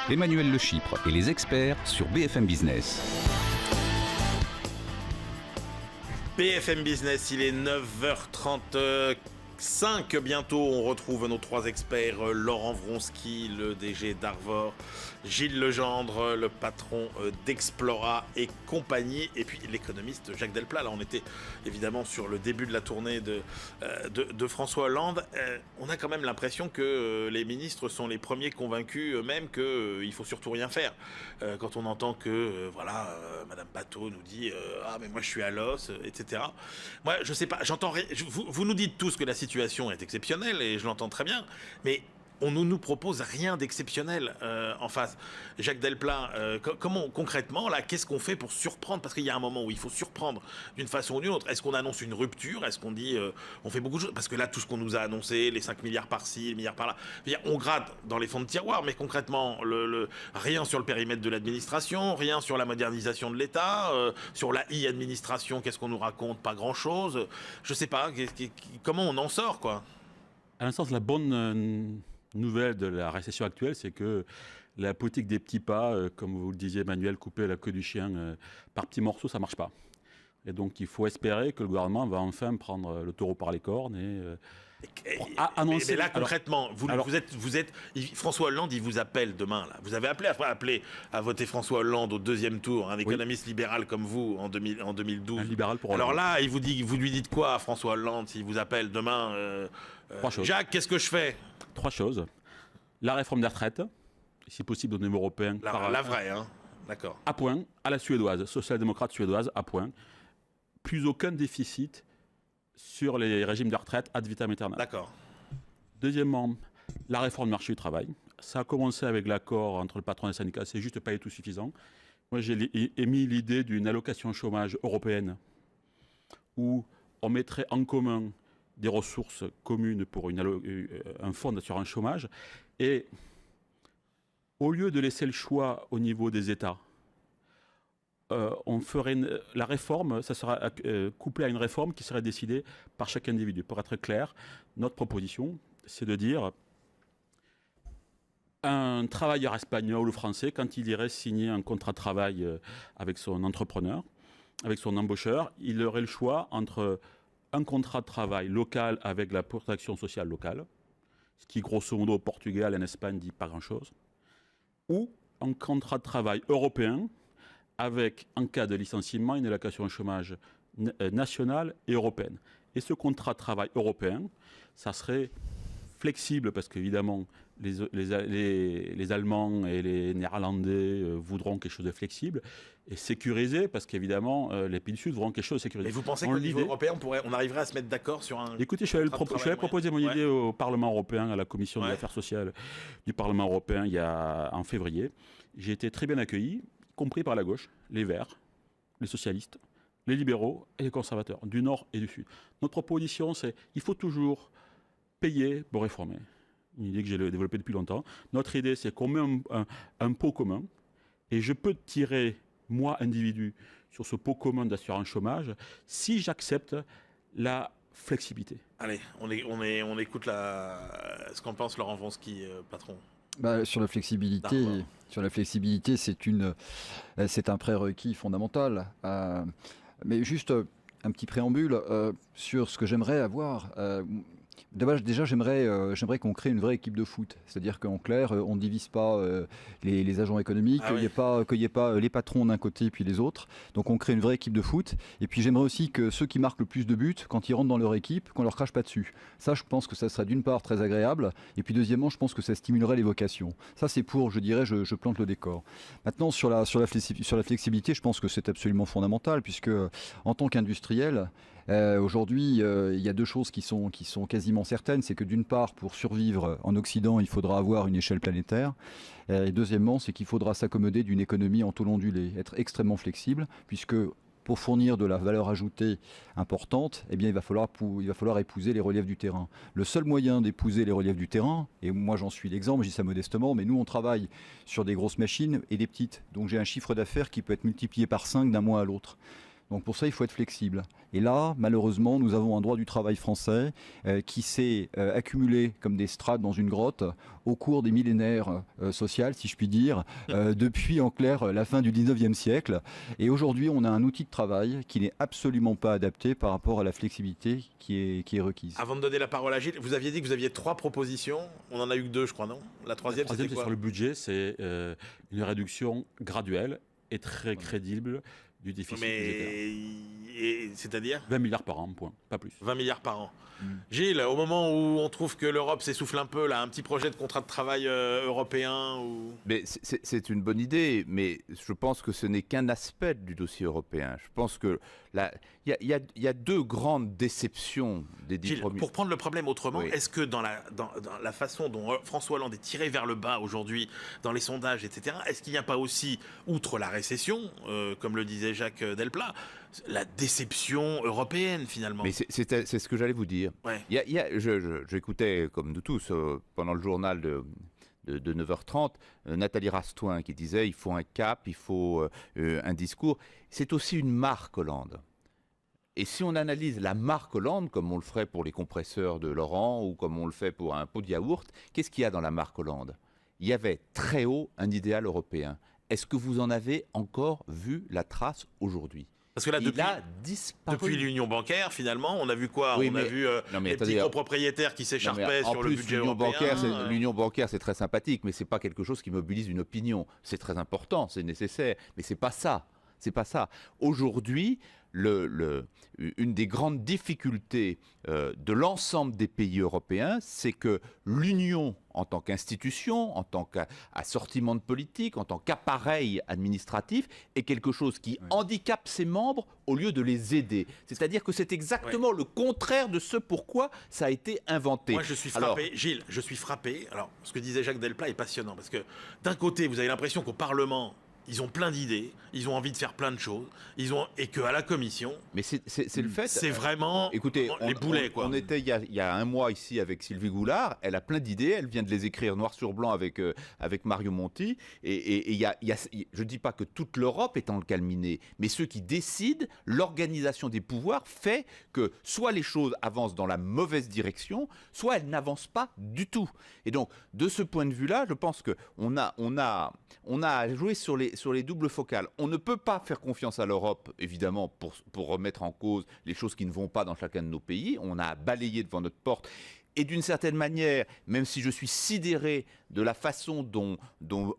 Emmanuel Le Chypre et les experts sur BFM Business. BFM Business, il est 9h35. Bientôt, on retrouve nos trois experts, Laurent Vronsky, le DG d'Arvor, Gilles Legendre, le patron d'Explora et compagnie, et puis l'économiste Jacques Delplat. Là, on était évidemment sur le début de la tournée de François Hollande. On a quand même l'impression que les ministres sont les premiers convaincus eux-mêmes qu'il faut surtout rien faire. Quand on entend que, Madame Bateau nous dit « Ah, mais moi je suis à l'os », etc. Moi, je sais pas, j'entends rien. Vous nous dites tous que la situation est exceptionnelle, et je l'entends très bien, mais on ne nous propose rien d'exceptionnel en face. Jacques Delplat, comment concrètement, là, qu'est-ce qu'on fait pour surprendre? Parce qu'il y a un moment où il faut surprendre d'une façon ou d'une autre. Est-ce qu'on annonce une rupture? Est-ce qu'on dit, on fait beaucoup de choses? Parce que là, tout ce qu'on nous a annoncé, les 5 milliards par-ci, les milliards par-là, on gratte dans les fonds de tiroir, mais concrètement, rien sur le périmètre de l'administration, rien sur la modernisation de l'État, sur la e-administration, qu'est-ce qu'on nous raconte? Pas grand-chose. Je sais pas, comment on en sort, quoi? À l'instant, la bonne nouvelle de la récession actuelle, c'est que la politique des petits pas, comme vous le disiez, Emmanuel, couper la queue du chien par petits morceaux, ça ne marche pas. Et donc, il faut espérer que le gouvernement va enfin prendre le taureau par les cornes et annoncer... Mais là, concrètement, François Hollande, il vous appelle demain. Là. Vous avez appelé à voter François Hollande au deuxième tour, un économiste libéral comme vous, en 2012. Un libéral pour Alors là, vous lui dites quoi à François Hollande s'il vous appelle demain? Jacques, qu'est-ce que je fais? 3 choses. La réforme des retraites, si possible au niveau européen. La vraie, hein. D'accord. À point, à la suédoise, social-démocrate suédoise, à point. Plus aucun déficit sur les régimes de retraite ad vitam aeternam. D'accord. Deuxièmement, la réforme du marché du travail. Ça a commencé avec l'accord entre le patron et les syndicats, c'est juste pas du tout suffisant. Moi, j'ai émis l'idée d'une allocation chômage européenne où on mettrait en commun des ressources communes pour un fonds d'assurance chômage. Et au lieu de laisser le choix au niveau des États, on ferait la réforme, ça sera couplé à une réforme qui serait décidée par chaque individu. Pour être clair, notre proposition, c'est de dire un travailleur espagnol ou français, quand il irait signer un contrat de travail avec son entrepreneur, avec son embaucheur, il aurait le choix entre un contrat de travail local avec la protection sociale locale, ce qui grosso modo au Portugal et en Espagne dit pas grand-chose, ou un contrat de travail européen avec, en cas de licenciement, une allocation au chômage nationale et européenne. Et ce contrat de travail européen, ça serait flexible parce qu'évidemment, les Allemands et les Néerlandais voudront quelque chose de flexible, et sécurisé parce qu'évidemment, les pays du Sud voudront quelque chose de sécurisé. Et vous pensez qu'au niveau européen, on arriverait à se mettre d'accord sur un... Écoutez, je vais proposer mon idée au Parlement européen, à la Commission des affaires sociales du Parlement européen en février. J'ai été très bien accueilli, y compris par la gauche, les Verts, les socialistes, les libéraux et les conservateurs, du Nord et du Sud. Notre proposition, c'est qu'il faut toujours payer pour réformer. Une idée que j'ai développée depuis longtemps. Notre idée, c'est qu'on met un pot commun, et je peux tirer, moi, individu, sur ce pot commun d'assurance chômage, si j'accepte la flexibilité. Allez, on écoute ce qu'en pense Laurent Vronsky, patron. Sur la flexibilité, c'est un prérequis fondamental. Mais juste un petit préambule sur ce que j'aimerais avoir. Déjà, j'aimerais qu'on crée une vraie équipe de foot. C'est-à-dire qu'en clair, on ne divise pas les agents économiques, qu'il n'y ait pas les patrons d'un côté puis les autres. Donc on crée une vraie équipe de foot. Et puis j'aimerais aussi que ceux qui marquent le plus de buts, quand ils rentrent dans leur équipe, qu'on leur crache pas dessus. Ça, je pense que ça serait d'une part très agréable. Et puis deuxièmement, je pense que ça stimulerait les vocations. Ça, c'est pour, je plante le décor. Maintenant, sur la flexibilité, je pense que c'est absolument fondamental, puisque en tant qu'industriel, aujourd'hui, il y a 2 choses qui sont quasiment certaines. C'est que d'une part, pour survivre en Occident, il faudra avoir une échelle planétaire. Et deuxièmement, c'est qu'il faudra s'accommoder d'une économie en taux ondulé, être extrêmement flexible, puisque pour fournir de la valeur ajoutée importante, eh bien, il va falloir épouser les reliefs du terrain. Le seul moyen d'épouser les reliefs du terrain, et moi j'en suis l'exemple, je dis ça modestement, mais nous on travaille sur des grosses machines et des petites. Donc j'ai un chiffre d'affaires qui peut être multiplié par 5 d'un mois à l'autre. Donc pour ça, il faut être flexible. Et là, malheureusement, nous avons un droit du travail français qui s'est accumulé comme des strates dans une grotte au cours des millénaires sociaux, si je puis dire, depuis en clair la fin du 19e siècle. Et aujourd'hui, on a un outil de travail qui n'est absolument pas adapté par rapport à la flexibilité qui est requise. Avant de donner la parole à Gilles, vous aviez dit que vous aviez 3 propositions. On en a eu que 2, je crois, non? La troisième, c'était c'est quoi? sur le budget, c'est une réduction graduelle et très crédible du déficit budgétaire. C'est-à-dire 20 milliards par an, point, pas plus. 20 milliards par an. Gilles, au moment où on trouve que l'Europe s'essouffle un peu, là, un petit projet de contrat de travail européen ou... Mais c'est une bonne idée, mais je pense que ce n'est qu'un aspect du dossier européen. Je pense que il y a 2 grandes déceptions des 10 Gilles, premiers. pour prendre le problème autrement, Oui. est-ce que dans la façon dont François Hollande est tiré vers le bas aujourd'hui, dans les sondages, etc., est-ce qu'il n'y a pas aussi, outre la récession, comme le disait Jacques Delplat, la déception européenne finalement? Mais c'est ce que j'allais vous dire. Ouais. J'écoutais, comme nous tous, pendant le journal de 9h30, Nathalie Rastoin qui disait il faut un cap, il faut un discours. C'est aussi une marque Hollande. Et si on analyse la marque Hollande, comme on le ferait pour les compresseurs de Laurent ou comme on le fait pour un pot de yaourt, qu'est-ce qu'il y a dans la marque Hollande? Il y avait très haut un idéal européen. Est-ce que vous en avez encore vu la trace aujourd'hui? Parce que là, Il a disparu. depuis l'union bancaire, finalement, on a vu quoi? Oui, On a mais- vu les petits copropriétaires qui s'écharpaient sur le budget européen. L'union bancaire, c'est très sympathique, mais c'est pas quelque chose qui mobilise une opinion. C'est très important, c'est nécessaire, mais c'est pas ça. C'est pas ça. Aujourd'hui, une des grandes difficultés de l'ensemble des pays européens, c'est que l'Union, en tant qu'institution, en tant qu'assortiment de politique, en tant qu'appareil administratif, est quelque chose qui handicape ses membres au lieu de les aider. C'est-à-dire que c'est exactement le contraire de ce pourquoi ça a été inventé. Moi, je suis frappé, Gilles, je suis frappé. Alors, ce que disait Jacques Delplat est passionnant, parce que d'un côté, vous avez l'impression qu'au Parlement, ils ont plein d'idées, ils ont envie de faire plein de choses, et qu'à la Commission, Mais c'est le fait. c'est vraiment Écoutez, les boulets, quoi. On était il y a un mois ici avec Sylvie Goulard. Elle a plein d'idées. Elle vient de les écrire noir sur blanc avec Mario Monti. Et je ne dis pas que toute l'Europe est en calminé, mais ceux qui décident, l'organisation des pouvoirs fait que soit les choses avancent dans la mauvaise direction, soit elles n'avancent pas du tout. Et donc, de ce point de vue-là, je pense qu'on a à jouer sur les doubles focales. On ne peut pas faire confiance à l'Europe, évidemment, pour remettre en cause les choses qui ne vont pas dans chacun de nos pays. On a balayé devant notre porte. Et d'une certaine manière, même si je suis sidéré de la façon dont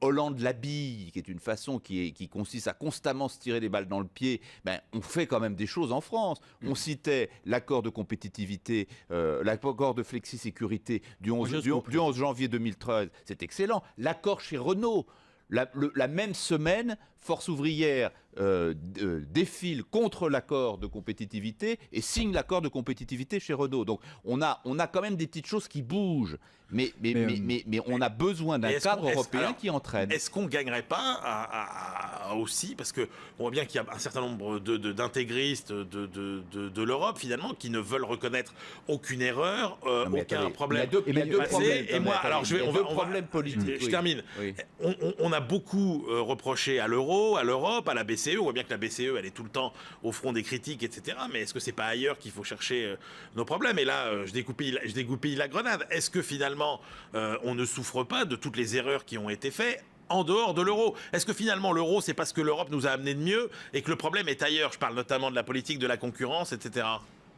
Hollande l'habille, qui est une façon qui consiste à constamment se tirer les balles dans le pied, ben, on fait quand même des choses en France. On citait l'accord de compétitivité, l'accord de flexi-sécurité du 11 janvier 2013. C'est excellent. L'accord chez Renault. La même semaine, Force ouvrière défile contre l'accord de compétitivité et signe l'accord de compétitivité chez Renault. Donc on a quand même des petites choses qui bougent, mais on a besoin d'un cadre européen qui entraîne. Est-ce qu'on ne gagnerait pas aussi, parce qu'on voit bien qu'il y a un certain nombre d'intégristes de l'Europe, finalement, qui ne veulent reconnaître aucune erreur, aucun problème. Il y a deux problèmes. Et moi, alors je vais, Il y a deux problèmes politiques. Je termine. Oui. On a beaucoup reproché à l'euro, à l'Europe, à la BCE. On voit bien que la BCE, elle est tout le temps au front des critiques, etc. Mais est-ce que c'est pas ailleurs qu'il faut chercher nos problèmes? Et là, je dégoupille la grenade. Est-ce que finalement, on ne souffre pas de toutes les erreurs qui ont été faites en dehors de l'euro? Est-ce que finalement l'euro, c'est parce que l'Europe nous a amené de mieux et que le problème est ailleurs? Je parle notamment de la politique de la concurrence, etc.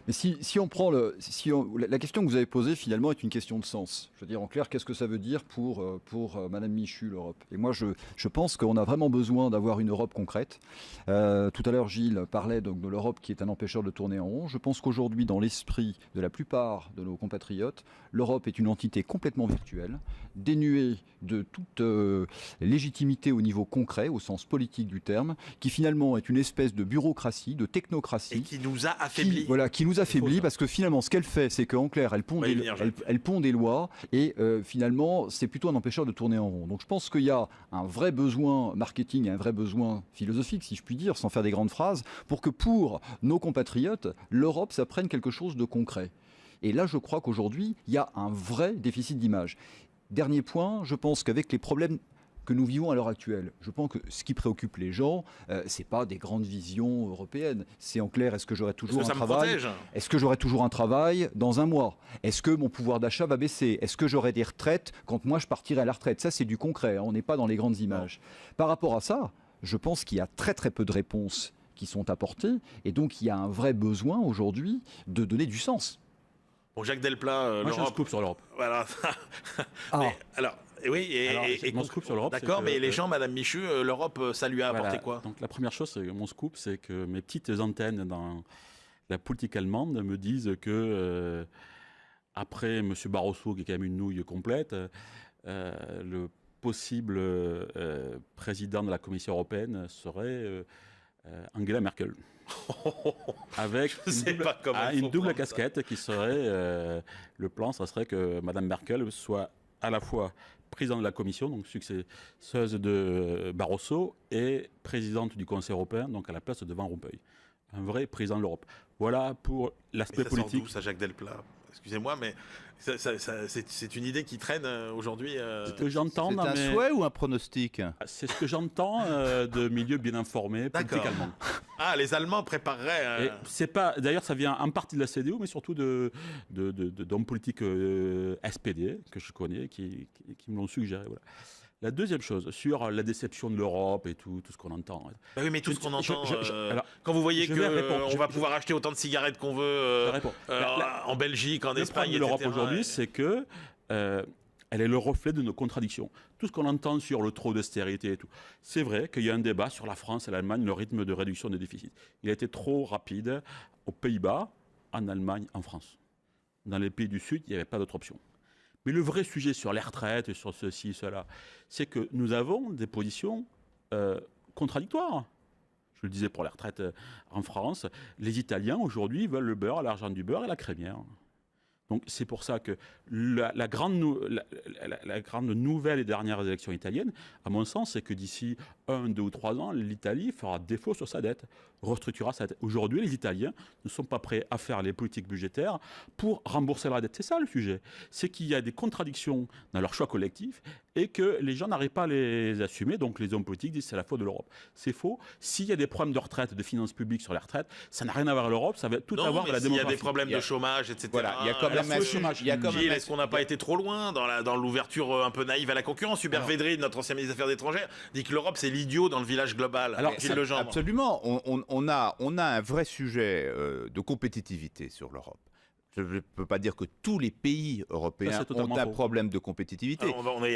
Mais si on prend la question que vous avez posée finalement est une question de sens. Je veux dire en clair, qu'est-ce que ça veut dire pour Madame Michu, l'Europe? Et moi, je pense qu'on a vraiment besoin d'avoir une Europe concrète. Tout à l'heure, Gilles parlait donc de l'Europe qui est un empêcheur de tourner en rond. Je pense qu'aujourd'hui, dans l'esprit de la plupart de nos compatriotes, l'Europe est une entité complètement virtuelle, dénuée de toute légitimité au niveau concret, au sens politique du terme, qui finalement est une espèce de bureaucratie, de technocratie. Et qui nous a affaiblis. Qui nous affaiblit parce que finalement ce qu'elle fait c'est qu'en clair elle pond des lois et finalement c'est plutôt un empêcheur de tourner en rond. Donc je pense qu'il y a un vrai besoin marketing et un vrai besoin philosophique si je puis dire sans faire des grandes phrases pour que pour nos compatriotes l'Europe ça prenne quelque chose de concret. Et là je crois qu'aujourd'hui il y a un vrai déficit d'image. Dernier point, je pense qu'avec les problèmes que nous vivons à l'heure actuelle. Je pense que ce qui préoccupe les gens, c'est pas des grandes visions européennes. C'est en clair, est-ce que j'aurai toujours un travail ? Est-ce que j'aurai toujours un travail dans un mois ? Est-ce que mon pouvoir d'achat va baisser ? Est-ce que j'aurai des retraites quand moi je partirai à la retraite ? Ça, c'est du concret. On n'est pas dans les grandes images. Par rapport à ça, je pense qu'il y a très très peu de réponses qui sont apportées, et donc il y a un vrai besoin aujourd'hui de donner du sens. Bon, Jacques Delplat, moi, je coupe sur l'Europe. Voilà. Mais, alors, oui, et mon scoop sur l'Europe. D'accord, mais les gens, Madame Michu, l'Europe, ça lui a apporté quoi ? Donc la première chose, mon scoop, c'est que mes petites antennes dans la politique allemande me disent que après M. Barroso, qui est quand même une nouille complète, le possible président de la Commission européenne serait Angela Merkel. Avec une double casquette qui serait le plan, ça serait que Mme Merkel soit à la fois présidente de la Commission, donc successeuse de Barroso, et présidente du Conseil européen, donc à la place de Van Rompuy. Un vrai président de l'Europe. Voilà pour l'aspect politique. Sort d'où, ça, Jacques Delplat ? Excusez-moi, mais c'est une idée qui traîne aujourd'hui. Ce que j'entends, c'est un souhait ou un pronostic ? C'est ce que j'entends de milieux bien informés, politique allemand. Ah, les Allemands prépareraient. Et c'est pas. D'ailleurs, ça vient en partie de la CDU, mais surtout d'hommes politiques SPD que je connais, qui me l'ont suggéré. Voilà. La deuxième chose, sur la déception de l'Europe et tout ce qu'on entend. Bah oui, mais tout ce qu'on entend, alors, quand vous voyez qu'on va pouvoir acheter autant de cigarettes qu'on veut en Belgique, en Espagne, etc. Le problème de l'Europe aujourd'hui, c'est que elle est le reflet de nos contradictions. Tout ce qu'on entend sur le trop d'austérité et tout. C'est vrai qu'il y a un débat sur la France et l'Allemagne, le rythme de réduction des déficits. Il a été trop rapide aux Pays-Bas, en Allemagne, en France. Dans les pays du Sud, il n'y avait pas d'autre option. Mais le vrai sujet sur les retraites, sur ceci, cela, c'est que nous avons des positions contradictoires. Je le disais pour les retraites en France, les Italiens aujourd'hui veulent le beurre, l'argent du beurre et la crémière. Donc c'est pour ça que la grande nouvelle des dernières élections italiennes, à mon sens, c'est que d'ici 1, 2 ou 3 ans, l'Italie fera défaut sur sa dette, restructurera sa dette. Aujourd'hui, les Italiens ne sont pas prêts à faire les politiques budgétaires pour rembourser la dette. C'est ça le sujet. C'est qu'il y a des contradictions dans leur choix collectif et que les gens n'arrivent pas à les assumer. Donc les hommes politiques disent que c'est la faute de l'Europe. C'est faux. S'il y a des problèmes de retraite, de finances publiques sur les retraites, ça n'a rien à voir avec l'Europe, ça va tout avoir avec la démographie. Il y a des problèmes de chômage, etc. Voilà, il y a quand même un chômage. Gilles, est-ce qu'on n'a pas été trop loin dans l'ouverture un peu naïve à la concurrence ? Hubert Védrine, notre ancien ministre des Affaires étrangères, dit que l'Europe c'est l'idiot dans le village global. Alors, absolument, on a un vrai sujet de compétitivité sur l'Europe. Je ne peux pas dire que tous les pays européens ont un problème de compétitivité,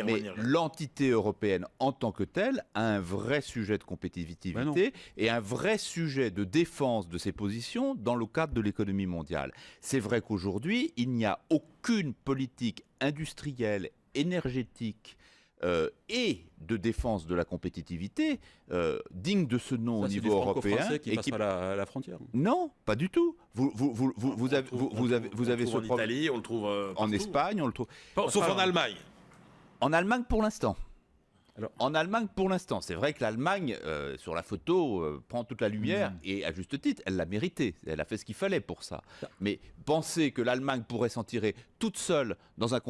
mais l'entité européenne en tant que telle a un vrai sujet de compétitivité et un vrai sujet de défense de ses positions dans le cadre de l'économie mondiale. C'est vrai qu'aujourd'hui, il n'y a aucune politique industrielle, énergétique, et de défense de la compétitivité digne de ce nom au niveau européen. Qui passe pas la frontière. Non, pas du tout. Vous avez ce problème. En Italie, on le trouve en Espagne, on le trouve. Sauf en Allemagne. En Allemagne pour l'instant. En Allemagne, pour l'instant, c'est vrai que l'Allemagne, sur la photo, prend toute la lumière, et à juste titre, elle l'a mérité. Elle a fait ce qu'il fallait pour ça. Mais penser que l'Allemagne pourrait s'en tirer toute seule dans un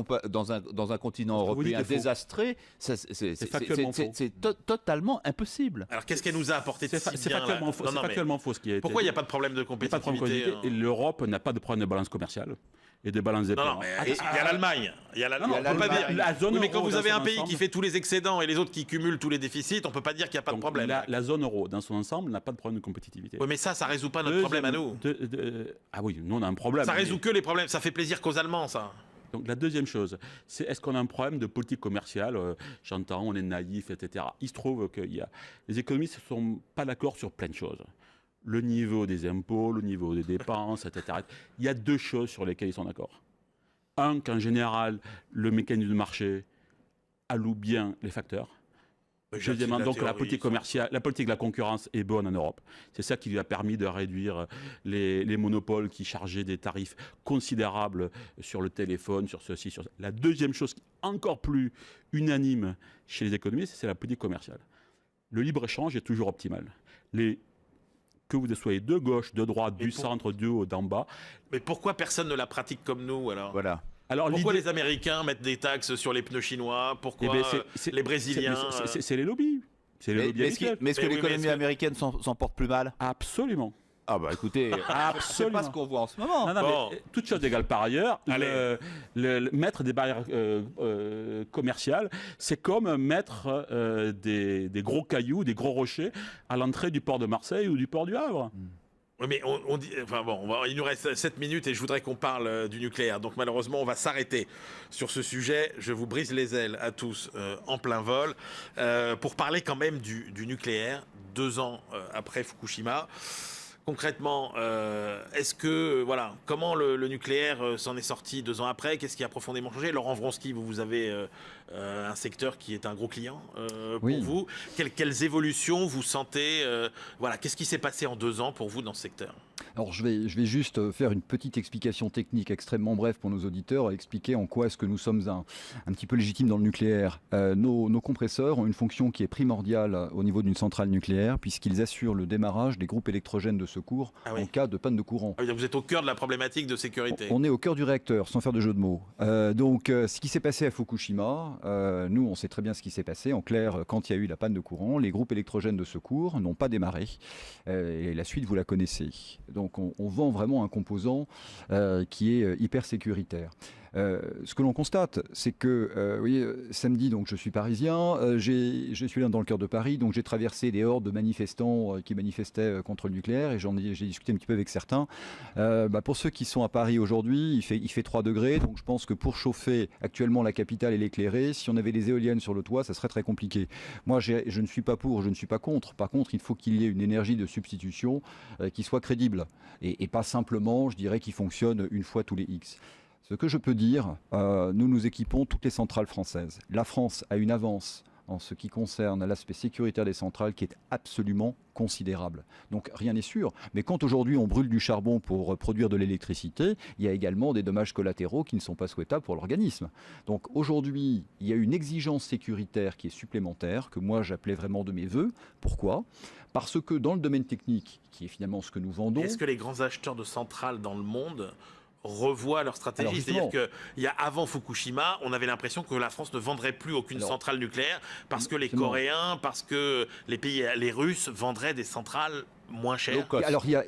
continent européen désastré, c'est totalement impossible. Alors qu'est-ce qu'elle nous a apporté de C'est factuellement faux ce qui a été. Pourquoi il n'y a pas de problème de compétitivité ? L'Europe n'a pas de problème de balance commerciale. Et des balances des paiements. Non, mais il y a l'Allemagne. Mais quand vous avez un pays qui fait tous les excédents et les autres qui cumulent tous les déficits, on ne peut pas dire qu'il n'y a pas de problème. La zone euro, dans son ensemble, n'a pas de problème de compétitivité. Oui, mais ça ne résout pas notre problème à nous. Ah oui, nous on a un problème. Ça résout que les problèmes. Ça fait plaisir qu'aux Allemands, ça. Donc la deuxième chose, c'est est-ce qu'on a un problème de politique commerciale ? J'entends, on est naïf, etc. Il se trouve que les économistes ne sont pas d'accord sur plein de choses. Le niveau des impôts, le niveau des dépenses, etc. Il y a deux choses sur lesquelles ils sont d'accord. Un, qu'en général, le mécanisme de marché alloue bien les facteurs. Deuxièmement, donc la politique commerciale, la politique de la concurrence est bonne en Europe. C'est ça qui lui a permis de réduire les monopoles qui chargeaient des tarifs considérables sur le téléphone, sur ceci, sur ça. La deuxième chose, encore plus unanime chez les économistes, c'est la politique commerciale. Le libre-échange est toujours optimal. Que vous soyez de gauche, de droite, du centre, du haut, d'en bas. Mais pourquoi personne ne la pratique comme nous alors ? Voilà. Alors, Pourquoi les Américains mettent des taxes sur les pneus chinois? Pourquoi les Brésiliens C'est les lobbies. C'est les lobbies est-ce que l'économie américaine s'en porte plus mal? Absolument. Ah bah écoutez, c'est pas ce qu'on voit en ce moment. Non, mais toute chose égale par ailleurs, mettre des barrières commerciales, c'est comme mettre des gros cailloux, des gros rochers à l'entrée du port de Marseille ou du port du Havre. Mais on dit, enfin bon, il nous reste 7 minutes et je voudrais qu'on parle du nucléaire. Donc malheureusement, on va s'arrêter sur ce sujet. Je vous brise les ailes à tous en plein vol pour parler quand même du nucléaire 2 ans après Fukushima. Concrètement, est-ce que, voilà, comment le nucléaire s'en est sorti 2 ans après? Qu'est-ce qui a profondément changé? Laurent Vronsky, vous avez un secteur qui est un gros client pour vous. Quelles évolutions vous sentez voilà, qu'est-ce qui s'est passé en 2 ans pour vous dans ce secteur? Alors je vais juste faire une petite explication technique extrêmement brève pour nos auditeurs, expliquer en quoi est-ce que nous sommes un petit peu légitimes dans le nucléaire. Nos compresseurs ont une fonction qui est primordiale au niveau d'une centrale nucléaire, puisqu'ils assurent le démarrage des groupes électrogènes de secours en cas de panne de courant. Vous êtes au cœur de la problématique de sécurité. On est au cœur du réacteur, sans faire de jeu de mots. Donc ce qui s'est passé à Fukushima, nous on sait très bien ce qui s'est passé. En clair, quand il y a eu la panne de courant, les groupes électrogènes de secours n'ont pas démarré. Et la suite, vous la connaissez. Donc on vend vraiment un composant qui est hyper sécuritaire. Ce que l'on constate, c'est que samedi, donc je suis parisien, je suis là dans le cœur de Paris, donc j'ai traversé des hordes de manifestants qui manifestaient contre le nucléaire et j'ai discuté un petit peu avec certains. Pour ceux qui sont à Paris aujourd'hui, il fait 3 degrés, donc je pense que pour chauffer actuellement la capitale et l'éclairer, si on avait les éoliennes sur le toit, ça serait très compliqué. Moi, je ne suis pas pour, je ne suis pas contre. Par contre, il faut qu'il y ait une énergie de substitution qui soit crédible et pas simplement, je dirais, qui fonctionne une fois tous les X. Ce que je peux dire, nous équipons toutes les centrales françaises. La France a une avance en ce qui concerne l'aspect sécuritaire des centrales qui est absolument considérable. Donc rien n'est sûr, mais quand aujourd'hui on brûle du charbon pour produire de l'électricité, il y a également des dommages collatéraux qui ne sont pas souhaitables pour l'organisme. Donc aujourd'hui, il y a une exigence sécuritaire qui est supplémentaire, que moi j'appelais vraiment de mes voeux. Pourquoi ? Parce que dans le domaine technique, qui est finalement ce que nous vendons... Est-ce que les grands acheteurs de centrales dans le monde revoient leur stratégie? C'est-à-dire qu'il y a avant Fukushima, on avait l'impression que la France ne vendrait plus aucune centrale nucléaire parce que les Coréens, parce que les Russes vendraient des centrales moins chères. Alors il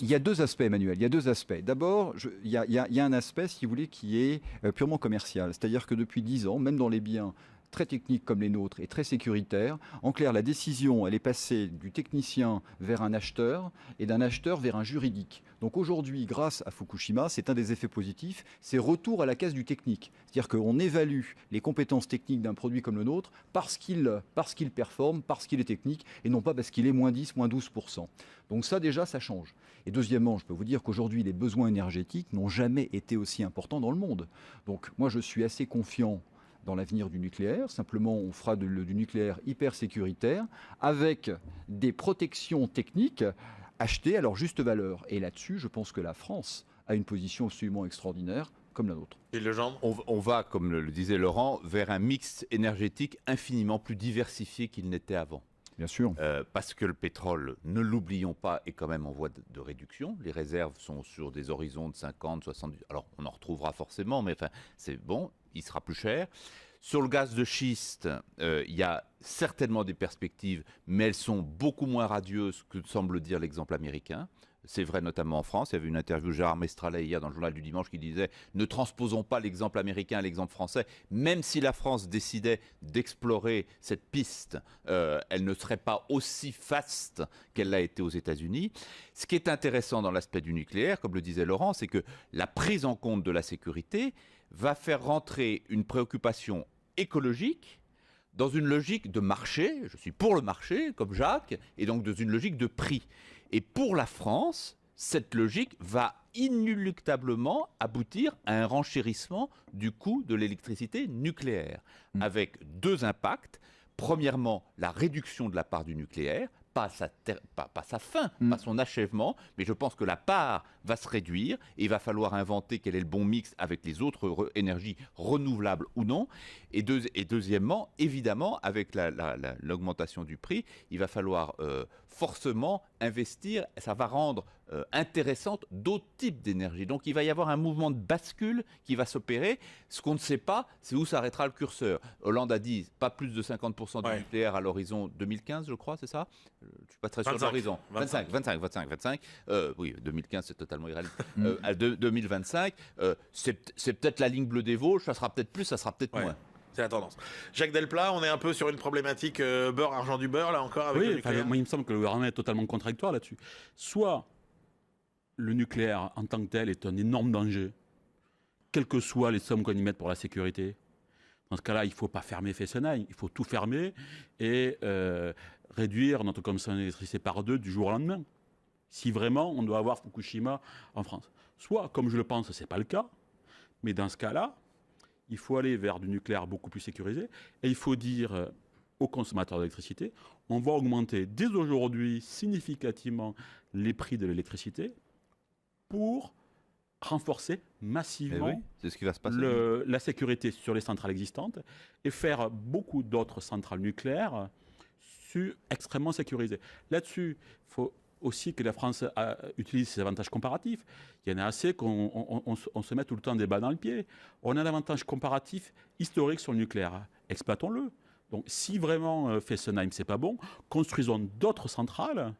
y a 2 aspects, Emmanuel. Il y a 2 aspects. D'abord, il y a un aspect, si vous voulez, qui est purement commercial. C'est-à-dire que depuis 10 ans, même dans les biens très techniques comme les nôtres et très sécuritaires, en clair, la décision, elle est passée du technicien vers un acheteur et d'un acheteur vers un juridique. Donc aujourd'hui, grâce à Fukushima, c'est un des effets positifs, c'est retour à la case du technique. C'est-à-dire qu'on évalue les compétences techniques d'un produit comme le nôtre parce qu'il performe, parce qu'il est technique, et non pas parce qu'il est moins 10, moins 12%. Donc ça déjà, ça change. Et deuxièmement, je peux vous dire qu'aujourd'hui, les besoins énergétiques n'ont jamais été aussi importants dans le monde. Donc moi, je suis assez confiant dans l'avenir du nucléaire. Simplement, on fera du nucléaire hyper sécuritaire avec des protections techniques achetées à leur juste valeur. Et là-dessus, je pense que la France a une position absolument extraordinaire comme la nôtre. Et on va, comme le disait Laurent, vers un mix énergétique infiniment plus diversifié qu'il n'était avant. Bien sûr. Parce que le pétrole, ne l'oublions pas, est quand même en voie de réduction. Les réserves sont sur des horizons de 50, 70. Alors, on en retrouvera forcément, mais enfin, c'est bon, il sera plus cher. Sur le gaz de schiste, il y a certainement des perspectives, mais elles sont beaucoup moins radieuses que semble dire l'exemple américain. C'est vrai notamment en France. Il y avait une interview de Gérard Mestralet hier dans le journal du dimanche qui disait « Ne transposons pas l'exemple américain à l'exemple français. Même si la France décidait d'explorer cette piste, elle ne serait pas aussi faste qu'elle l'a été aux États-Unis. » Ce qui est intéressant dans l'aspect du nucléaire, comme le disait Laurent, c'est que la prise en compte de la sécurité va faire rentrer une préoccupation écologique dans une logique de marché. Je suis pour le marché, comme Jacques, et donc dans une logique de prix. Et pour la France, cette logique va inéluctablement aboutir à un renchérissement du coût de l'électricité nucléaire, avec 2 impacts. Premièrement, la réduction de la part du nucléaire, pas sa fin, pas son achèvement, mais je pense que la part va se réduire et il va falloir inventer quel est le bon mix avec les autres énergies renouvelables ou non. Et deuxièmement, évidemment, avec l'augmentation du prix, il va falloir forcément investir. Ça va rendre intéressantes d'autres types d'énergie. Donc il va y avoir un mouvement de bascule qui va s'opérer. Ce qu'on ne sait pas, c'est où s'arrêtera le curseur. Hollande a dit pas plus de 50% du nucléaire à l'horizon 2015, je crois, c'est ça? Je ne suis pas très sûr de l'horizon. 25. Oui, 2015, c'est totalement irréaliste. À 2025, c'est peut-être la ligne bleue des Vosges, ça sera peut-être plus, ça sera peut-être moins. C'est la tendance. Jacques Delplat, on est un peu sur une problématique beurre, argent du beurre, là encore, avec le nucléaire. Moi, il me semble que le gouvernement est totalement contradictoire là-dessus. Soit le nucléaire en tant que tel est un énorme danger, quelles que soient les sommes qu'on y mette pour la sécurité. Dans ce cas-là, il ne faut pas fermer Fessenheim, il faut tout fermer et réduire notre consommation d'électricité par 2 du jour au lendemain. Si vraiment on doit avoir Fukushima en France. Soit, comme je le pense, ce n'est pas le cas, mais dans ce cas-là, il faut aller vers du nucléaire beaucoup plus sécurisé et il faut dire aux consommateurs d'électricité, on va augmenter dès aujourd'hui significativement les prix de l'électricité pour renforcer massivement c'est ce qui va se passer. La sécurité sur les centrales existantes et faire beaucoup d'autres centrales nucléaires extrêmement sécurisées. Là-dessus, il faut aussi que la France utilise ses avantages comparatifs. Il y en a assez qu'on se met tout le temps des balles dans le pied. On a un avantage comparatif historique sur le nucléaire. Exploitons-le. Donc, si vraiment Fessenheim, c'est pas bon, construisons d'autres centrales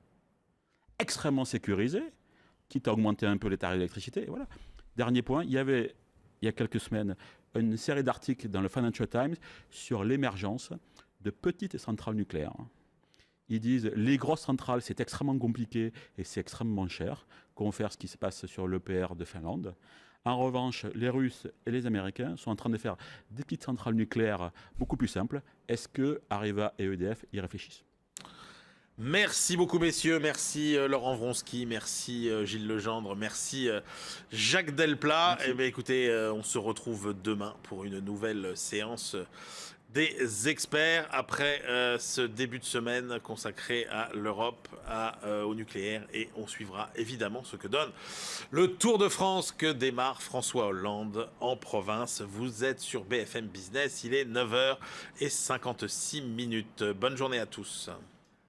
extrêmement sécurisées, quitte à augmenter un peu les tarifs d'électricité. Voilà. Dernier point, il y avait, il y a quelques semaines, une série d'articles dans le Financial Times sur l'émergence de petites centrales nucléaires. Ils disent les grosses centrales, c'est extrêmement compliqué et c'est extrêmement cher, confère ce qui se passe sur l'EPR de Finlande. En revanche, les Russes et les Américains sont en train de faire des petites centrales nucléaires beaucoup plus simples. Est-ce que Areva et EDF y réfléchissent? Merci beaucoup messieurs, merci Laurent Vronsky, merci Gilles Legendre, merci Jacques Delplat. Eh bien, écoutez, on se retrouve demain pour une nouvelle séance des experts après ce début de semaine consacré à l'Europe, au nucléaire, et on suivra évidemment ce que donne le Tour de France que démarre François Hollande en province. Vous êtes sur BFM Business, il est 9h56. Bonne journée à tous.